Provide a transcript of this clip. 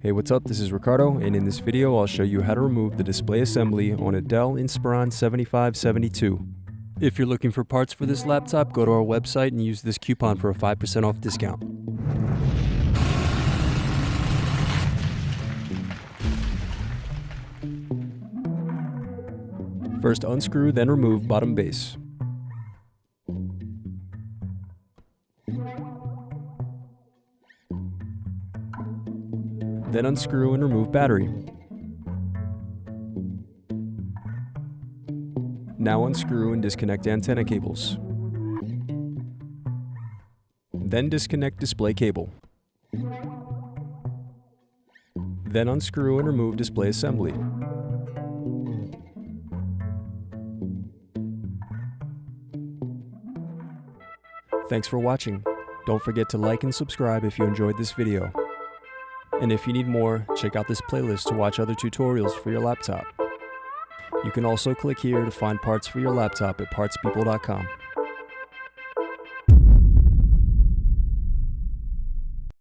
Hey, what's up? This is Ricardo, and in this video I'll show you how to remove the display assembly on a Dell Inspiron 7572. If you're looking for parts for this laptop, go to our website and use this coupon for a 5% off discount. First unscrew, then remove bottom base. Then unscrew and remove battery. Now unscrew and disconnect antenna cables. Then disconnect display cable. Then unscrew and remove display assembly. Thanks for watching. Don't forget to like and subscribe if you enjoyed this video. And if you need more, check out this playlist to watch other tutorials for your laptop. You can also click here to find parts for your laptop at partspeople.com.